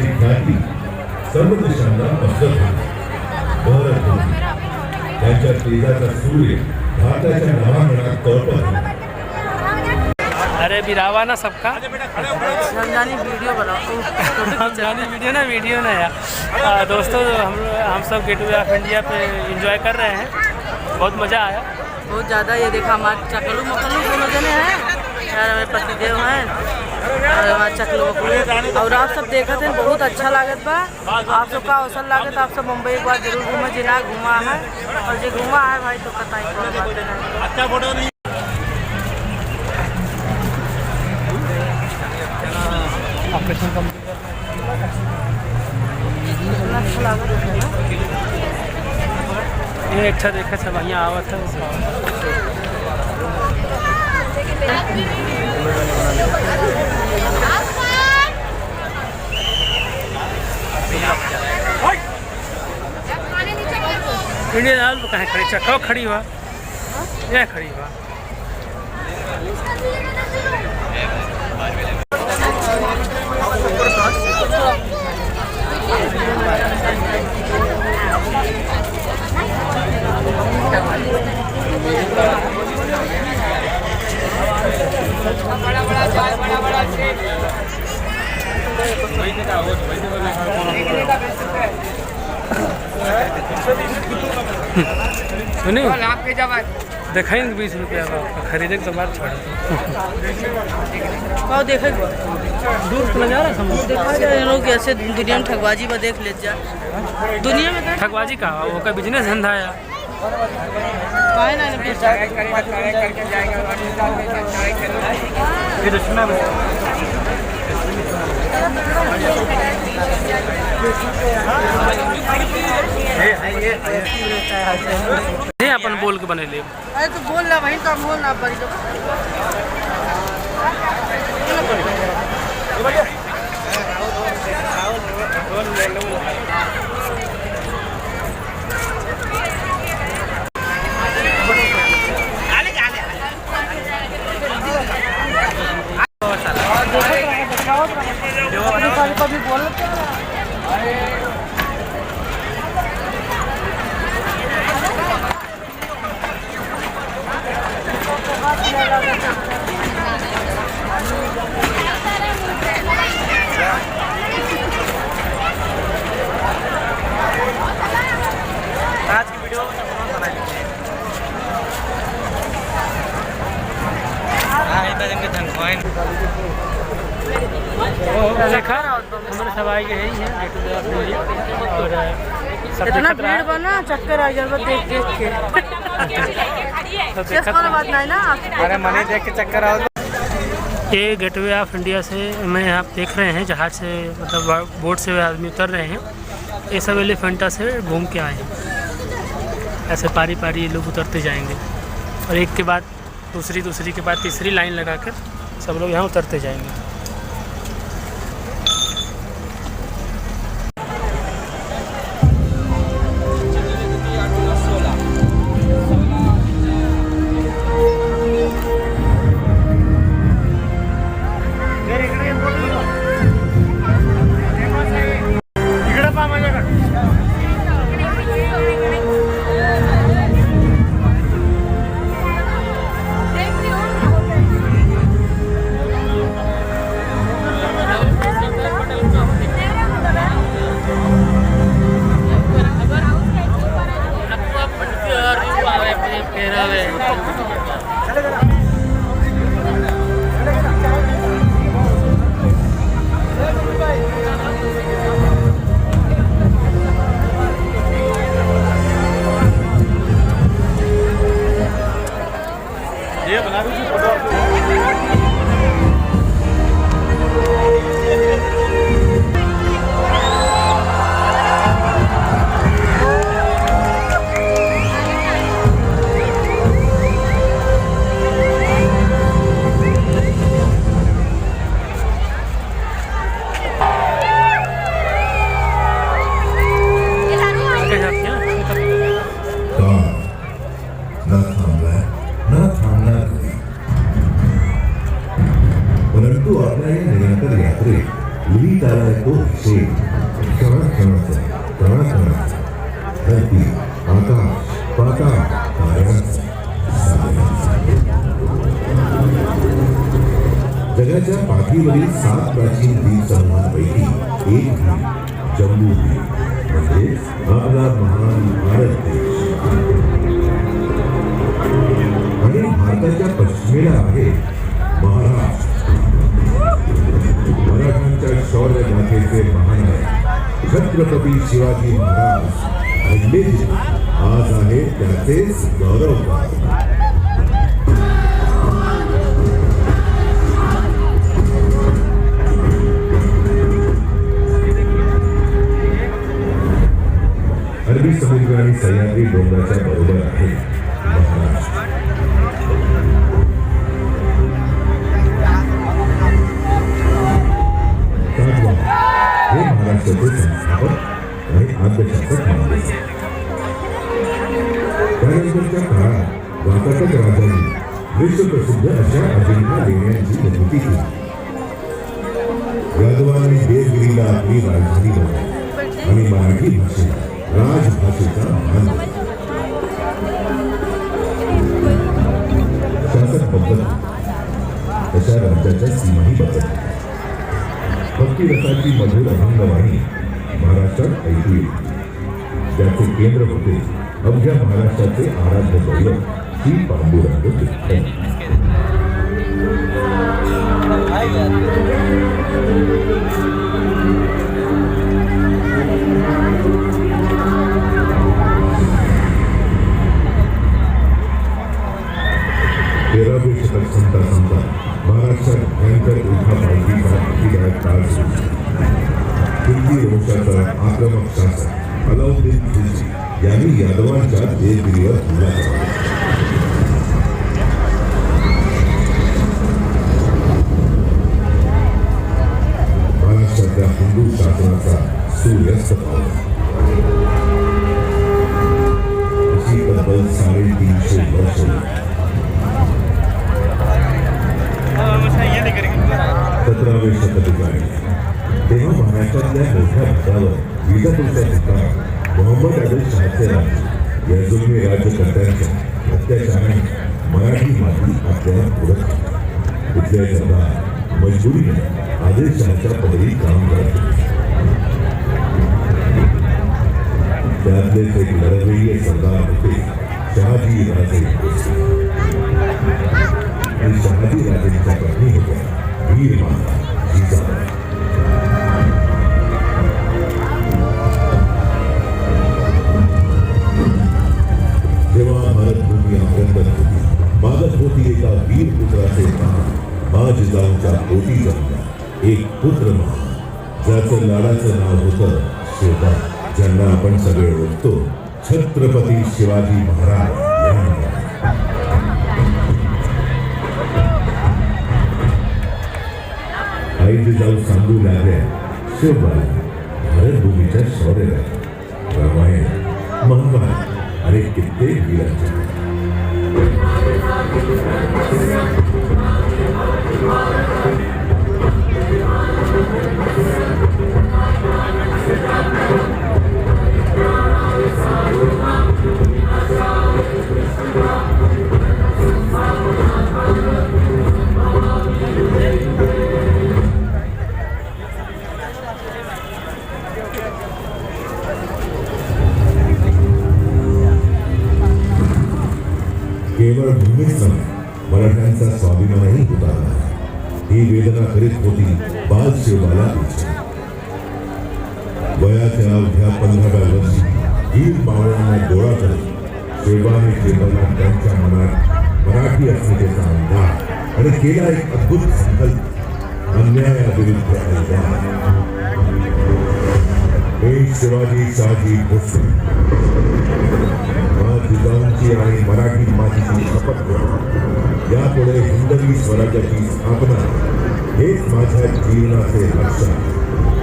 त्यांची ख्याती सर्व दिशांना पसरत होती. बहरत होती. त्यांच्या तेजाचा सूर्य भारताच्या नवांगणात तळपत होता. अरे बिरावा ना सबका रमजानी वीडियो बनाओ। रमजानी वीडियो ना यार। दोस्तों हम सब गेटवे ऑफ इंडिया पे एंजॉय कर रहे हैं, बहुत मज़ा आया बहुत ज़्यादा। ये देखा हमारे चकलू मकलू दोनों जने हैं यार, हमारे पतिदेव हैं और हमारे चकलू मकलू। और आप सब देखते हैं बहुत अच्छा लागत बा। आप सबका अवसर लागत, आप सब मुंबई एक बार जरूर घूमे, जिना घूमा है और जो घूमा है भाई तो कताई अच्छा फोटो नहीं। ऑपरेशन अच्छा लागत है ना। ये अच्छा देखा सब यहाँ आवत है। इंडियन आर्मी कहाँ खड़ी, चक्का खड़ी हुआ, यह खड़ी हुआ। देखेंगे 20 रुपया का खरीदे के बाद छोड़ देखे दूर तो जा रहा समझ देखा जाए लोग ऐसे दुनिया में ठगबाजी पर देख ले जा। दुनिया में ठगबाजी का वो का बिजनेस धंधा है। ये अपन बोल के बने ले। अरे तो बोल रहा भाई, तो बोल ना बड़ी कभी बोल आज की वीडियो देखा हमारे सवाई के यही है और सब इतना भीड़ बना चक्कर आ जाएगा देख देख के बात नहीं ना। अरे मनी देख के चक्कर आओ। ये गेटवे ऑफ इंडिया से मैं आप देख रहे हैं जहाज से, मतलब बोट से आदमी उतर रहे हैं। ये सब एलिफेंटा से घूम के आए हैं। ऐसे पारी पारी लोग उतरते जाएंगे और एक के बाद दूसरी के बाद तीसरी लाइन लगाकर सब लोग यहाँ उतरते जाएंगे। शेर क्षणाक्षणाचं कणाकणाचं धरती आकाश पाताळ ताऱ्यांचं जगाच्या पाठीवरील 7 प्राचीन द्वीप समूहांपैकी एक द्वीप जम्बू द्वीप म्हणजे आपला महान भारत देश आणि भारताच्या पश्चिमेला आहे महाराष्ट्र. मराठ्यांच्या शौर्य गाथेचे महानायक छत्रपती शिवाजी महाराज घडले आज आहे त्याचेच गौरव. अरबी समुद्र आणि सह्याद्री डोंगराच्या बरोबर आहे महाराष्ट्र. हे महाराष्ट्राचे संस्थापक आणि आद्यशासक मानले जातात. त्यानंतरच्या काळात वाकाटक राजांनी विश्वप्रसिद्ध अशा अजिंठा लेण्यांची निर्मिती केली. यादवांनी देवगिरीला आपली राजधानी बनवली आणि मराठी भाषेला राजभाषेचा मान दिला. शासन पद्धत तशा राज्याच्या सीमाही बदलल्या. भक्ती रसाची मधुर अभंगवाणी महाराष्ट्रात ऐकू येते. ज्याचे केंद्र होते अवघ्या महाराष्ट्राचे आराध्य दैवत श्री पांडुरंग विठ्ठल. तेरावे शतक संता संता महाराष्ट्रात भयंकर उठापालखीचा भीतीदायक काळ सुरू. खिलजी वंशाचा आक्रमक शासक अलाउद्दीन खिलजी यांनी यादवांच्या देवगिरीवर हल्ला केला. महाराष्ट्रातल्या हिंदू शासनाचा सूर्यास्त पावला. अशी तब्बल 350 वर्ष 17वे शतक उजाडले. तेव्हा महाराष्ट्रातल्या मोठ्या भागावर विजापूरच्या ठिकाणी मोहम्मद आदिल शहाचे राज्य या जुलमी राज्यकर्त्यांच्या अत्याचाराने मराठी माती आपल्याला पुरत होती. इथल्या सरदार मजबुरीने आदिल शहाच्या पदरी काम करत होते. त्यातलेच एक लढवय्ये सरदार होते शहाजी राजे भोसले. आणि शहाजी राजेंच्या पत्नी होत्या वीर माता जिजाबाई. जेव्हा भारतभूमी आक्रंदन होती, मागत होती एका वीर पुत्राचे नाव जिजाऊंच्या पोटी जन्मला एक पुत्र महान, ज्याचं लाडाचं नाव होतं शिवबा, ज्यांना आपण सगळे ओळखतो छत्रपती शिवाजी महाराज यांना. आई जिजाऊ सांगू लागल्या शिवबाला भारतभूमीच्या शौर्याला रामायण महाभारत आणि कित्येक वीरांच्या. केवळ भूमीच नाही, मराठ्यांचा स्वाभिमानही उतारला. ही वेदना करीत होती बाल शिवबाला. वयाच्या अवघ्या 15व्या वर्षी वीर मावळ्यांना डोळा करत शिवबाने केवळला त्यांच्या मनात मराठी अस्मितेचा अंधार आणि केला एक अद्भुत संकल्प, अन्यायाविरुद्ध अलगाव. हे शिवाजी शहाजी भोसले जिजाऊंची आणि मराठी मातीची शपथ घेऊन यापुढे हिंदवी स्वराज्याची स्थापना हेच माझ्या जीवनाचे लक्ष्य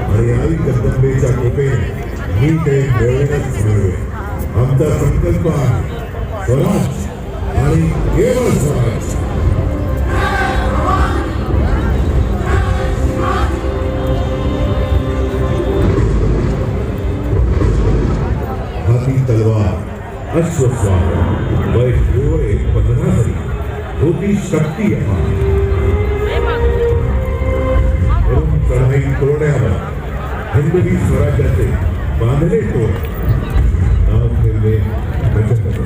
आणि आई जगदंबेच्या कृपेने मी ते मिळवूनच मिळवेन. आमचा संकल्प आहे स्वराज आणि केवळ स्वराज. अश्वस्वार वय डोळे 15 जरी होती शक्ती अपार म्हणून चढाई तोडण्यावर हिंदवी स्वराज्याचे बांधले तोड नाव ठेवले गजपती.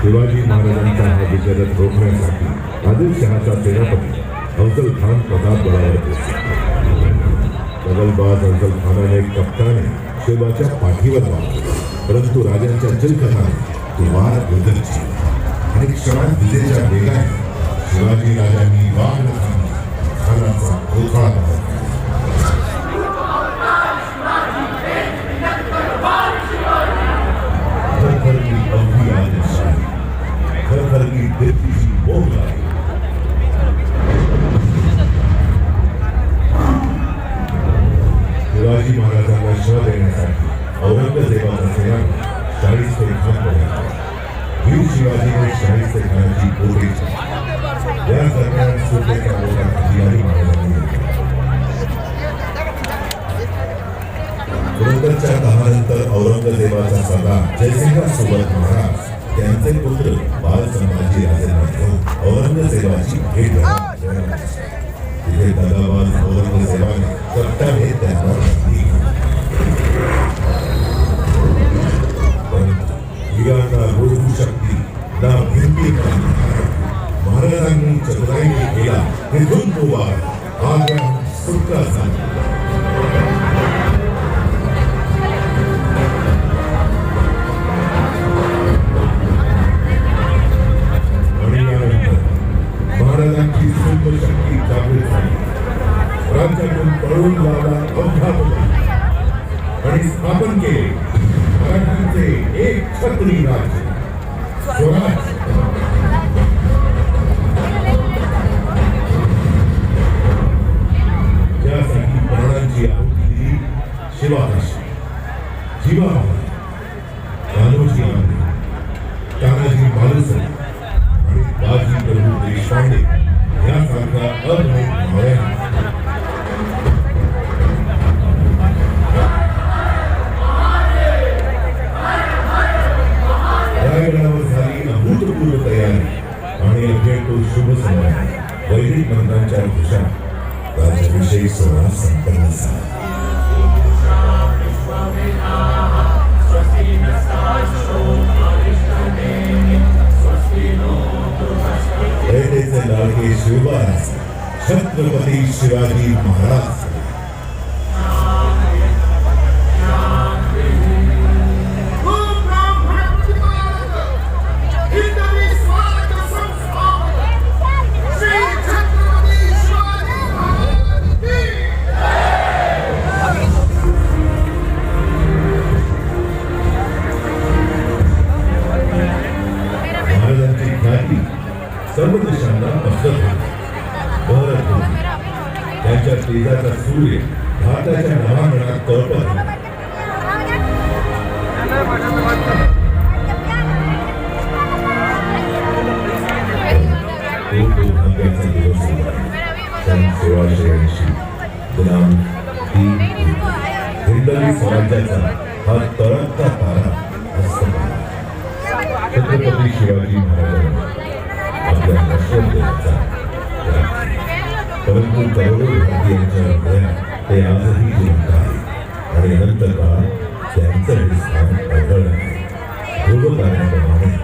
शिवाजी महाराजांचा हा विजरत रोखण्यासाठी आदिलशहाचा सेनापती अफजल खान प्रताप बळावर पोहोचला. दगलबाज अफजल खानाने कप्ताने शिवाच्या पाठीवर मारले, परंतु राजांच्या चिलखताने ती वार बदलची आणि क्षणात विजेच्या वेगाने शिवाजी राजांनी वाघ खानाचा कोथळा मारला. घर की अवधी आदिलशाही, घर की देवतीची मोह लागली. शिवाजी महाराजांना शह देण्यासाठी औरंगजेबाचा सेनापती शाहिस्ते खान बनला. वीर शिवाजीने शाहिस्ते खानाची कोठे या दरम्यान सुरतेच्या लोकांना शिवाजी महाराजांनी पुरंदरच्या तहानंतर औरंगजेबाचा सरदार जयसिंग सोबत महाराज त्यांचे पुत्र बाल संभाजी राजेंना घेऊन औरंगजेबाची भेट घेतली. तिथे दगाबाज औरंगजेबाने कट्टाने त्यांना बंदी वीरांना रोखू शक्ती ना भिंती महाराजांनी चतुराईने केला हे दोन वार आग्रा सुटका झाला. महाराजांची सूक्ष्म शक्ती जागृत झाली. राज्यातून पळून लावला अपघात आणि स्थापन केले मराठ्यांचे एक छत्री राज्य स्वराज. त्यासाठी प्राणांची आहुती दिली शिवाजी, जीवाभाई, कान्होजी आंबे, तानाजी मालुसरे आणि बाजी प्रभू देशपांडे यासारख्या अगणित मावळ्यांनी रायगडावर झाली अभूतपूर्व तयारी आणि अखेर तो शुभ समय वैदिक मंत्रांच्या घोषात राज्याभिषेक सोहळा संपन्न झाला. रयतेचे लाडके शिवबाज छत्रपती शिवाजी महाराज. महाराजांची ख्याती सर्व देशांना पसरत होती, बहरत होती. त्यांच्या तेजाचा सूर्य भारताच्या नवांगणात तळपत होता. तो भाग्याचा दिवस होता. सन 1680 दिनांक 3 हिंदवी स्वराज्याचा हा तळपता तारा हस्तगत. छत्रपती शिवाजी महाराजांनी आपल्या लष्कराचा परंतु करोडो भारतीयांच्या हृदयात ते आजही जिवंत आहे आणि अनंत काळ त्यांचं हे स्थान अढळ आहे. ध्रुवताऱ्याप्रमाणे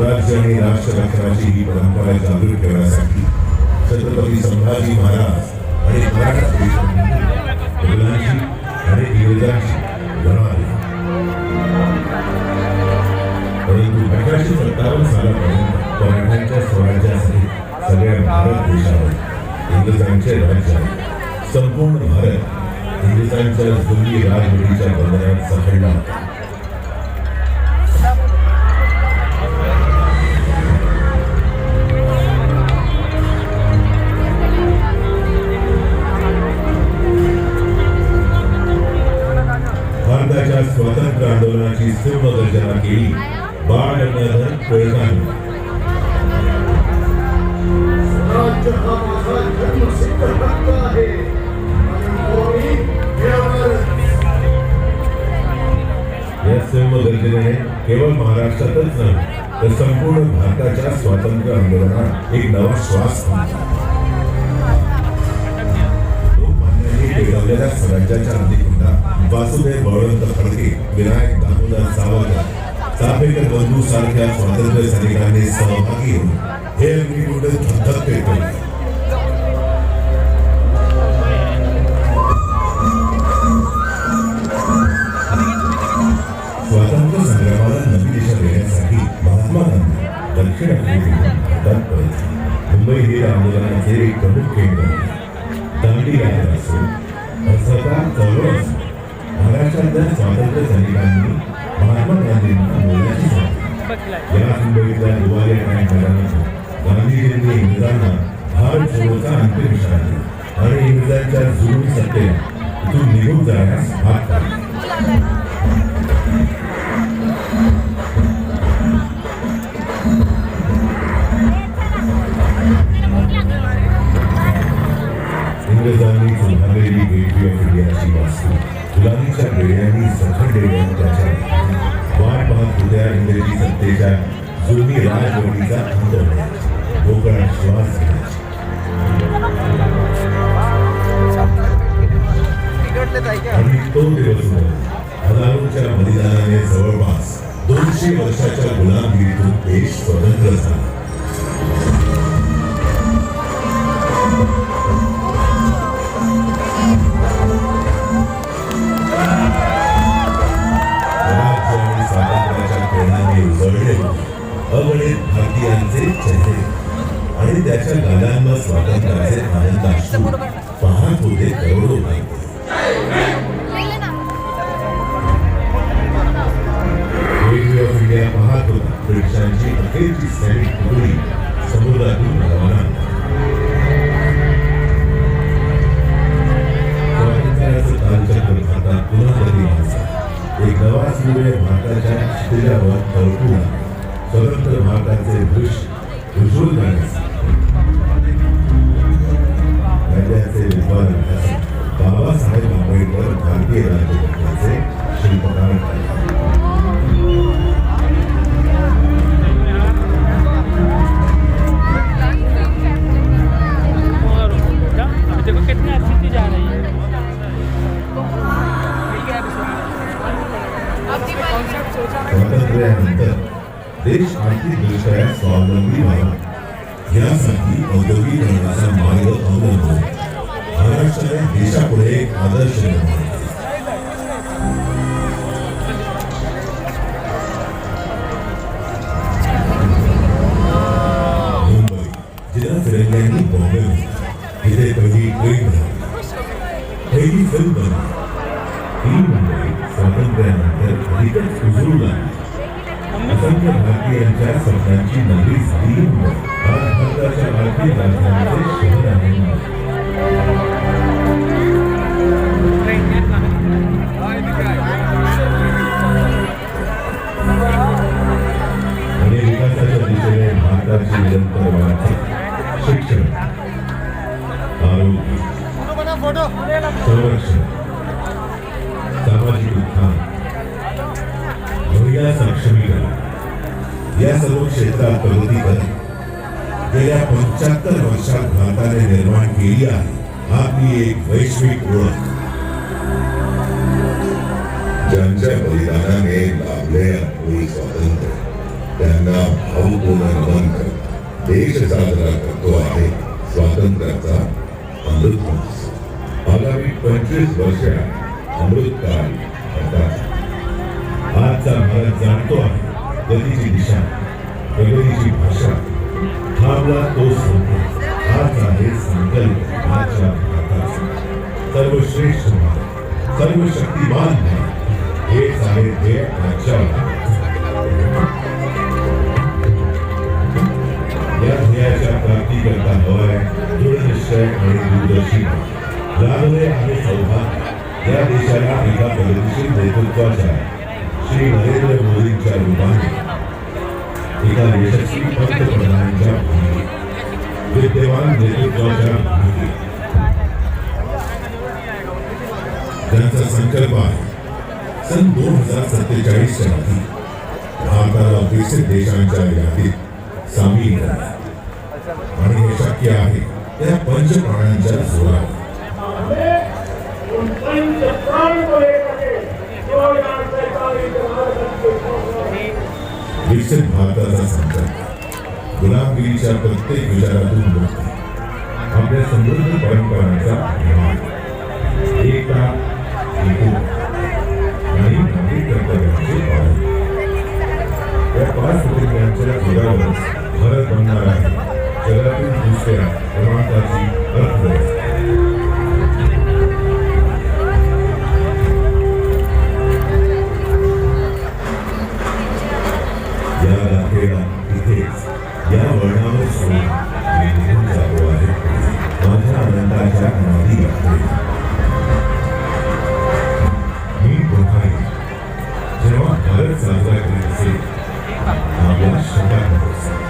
राज्य आणि राष्ट्र रक्षणाची ही परंपरा जागृत ठेवण्यासाठी छत्रपती संभाजी महाराज आणि मराठा देशांनी मुघलांशी आणि इंग्रजांशी लढा दिला. परंतु 1857 सालापर्यंत मराठ्यांच्या स्वराज्यासाठी सगळ्या भारत देशावर इंग्रजांचे राज्य आहे. संपूर्ण भारत इंग्रजांच्या जुनी राजवटीच्या बंधनात सापडला होता. गदाधर टिळकांनी. स्वराज्य हा माझा जन्मसिद्ध हक्क आहे आणि तो मी मिळवणारच. या सर्व गर्जनेने केवळ महाराष्ट्रातच नाही तर संपूर्ण भारताच्या स्वातंत्र्य आंदोलनात एक नवा श्वास फुंकला. लोकमान्यांनी पेटवलेल्या स्वराज्याच्या अग्निकुंडात वासुदेव बळवंत फडके, विनायक दामोदर सावरकर, चाफेकर बंधू सारख्या स्वातंत्र्य सैनिकांनी सहभागी होऊन हे अग्निकुंड धगधग पेटवले. स्वातंत्र्य संग्रामाला नवी दिशा देण्यासाठी महात्मा गांधी दक्षिण आफ्रिकेतून भारतात परतले. मुंबई हे आंदोलनाचे एक प्रमुख केंद्र होते. दांडी यात्रा असो, असहकार चळवळ असो, महाराष्ट्रातल्या स्वातंत्र्य सैनिकांनी महात्मा गांधींना बोलण्याची संधी. या मुंबईतल्या गोवालिया टँक मैदानातून गांधीजींनी इंग्रजांना भारत छोडोचा अंतिम इशारा दिला आणि इंग्रजांच्या जुलमी सत्तेला इथून निघून जाण्यास भाग पाडले. इंग्रजांनी सुधारलेली गेटवे ऑफ इंडियाची वास्तू गुलामीच्या बेड्यांनी सखडलेल्या त्याच्या वाट पाहत होत्या इंग्रजी सत्तेच्या जुलमी राजवटीचा अंत होण्याची, कोकणात श्वास घेण्याची. आणि तो दिवस हजारोच्या बलिदानाने जवळपास 200 वर्षाच्या गुलामगिरीतून देश स्वतंत्र झाला. राज्य आणि स्वातंत्र्याच्या प्रेरणाने उजळले अगणित भारतीयांचे चेहरे आणि त्याच्या गालांवर स्वातंत्र्याचे आनंदाश्रू पाहत होते करोडो भारतीय. गेटवे ऑफ इंडिया पाहत होता ब्रिटिशांची अखेरची सैनिक तुकडी समुद्रातून रवाना. स्वातंत्र्याचं कालचक्र भारतात पुन्हा गतिमानचा एक नवा सूर्य भारताच्या क्षितिजावर तरळून स्वतंत्र भारताचे दृश्य उज्ज्वल करण्यासाठी राज्याचे विद्वान बाबासाहेब आंबेडकर भारतीय राज्यघटनेचे शिल्पकार झाले. देखो कितनी अच्छी चीज आ रही है. स्वातंत्र्यानंतर देश आर्थिकदृष्ट्या स्वावलंबी व्हावा यासाठी औद्योगिकरणाचा मार्ग अवलंबून महाराष्ट्राने देशापुढे एक आदर्श निर्माण केला. मुंबई जिला फिरंग्यांनी बॉम्बे इथे पहिली ट्रेन झाली, पहिली फिल्म बनली. ही मुंबई स्वातंत्र्यानंतर अधिकच उजळू लागली. असंख्य भारतीयांच्या स्वप्नांची नगरी झाली मुंबई. आज भारताच्या आर्थिक राजधानीचे शहर आहे मुंबई. आणि विकासाच्या दिशेने भारताची निरंतर वाटचाल शिक्षण, आरोग्य, संरक्षण, सामाजिक उत्थान, महिला सक्षमीकरण या सर्व क्षेत्रात प्रगती करत गेल्या 75 वर्षात भारताने निर्माण केली आहे आपली एक वैश्विक ओळख. ज्यांच्या बलिदानाने लाभले आपले स्वातंत्र्य त्यांना भावपूर्ण नमन करत देश साजरा करतो आहे स्वातंत्र्याचा अमृत महोत्सव. आगामी 25 वर्षात अमृतकाल अर्थात आजचा भारत जाणतो आहे गतीची दिशा, प्रगतीची भाषा. थांबला तो संकल्प, हाच आहे संकल्प आजच्या भारताचा. सर्वश्रेष्ठ भारत, सर्वशक्तिमान भारत हेच आहे ते आजच्या या ध्येयाच्या प्राप्तीकरता हवाय दृढनिश्चय आणि दूरदर्शी. लाभले आहे सौभाग्य या देशाला एका प्रगतीशील नेतृत्वाच्या श्री नरेंद्र मोदींच्या रूपाने एका यशस्वी पंतप्रधानांच्या भूमिकेत, विद्यमान नेतृत्वाच्या भूमिकेत, ज्यांचा संकल्प आहे सन 2047च्या आधी भारताला विकसित देशांच्या यादीत सामील करणे, आणि हे शक्य आहे त्या पंचप्राणांच्या जोरावर. उन पंच प्राण को लेकर के 2047 के भारत के विकसित भारताचा संकल्प, गुलामगिरीच्या प्रत्येक विचारातून मुक्ती, आपल्या समृद्ध परंपरांचा अभिमान, एकता, एकोपा आणि नागरिक कर्तव्याचे पालन. या 5 प्रतिज्ञांच्या जोरावर भारत बनणार आहे जगातील दुसऱ्या क्रमांकाची अर्थव्यवस्था. या गाठेला इथेच या वर्णावर सोडून मी निघून जातो आहे माझ्या आनंदाच्या अनादी यात्रेत. मी पुन्हा येईन जेव्हा भारत साजरा करीत असेल आपल्या शतकात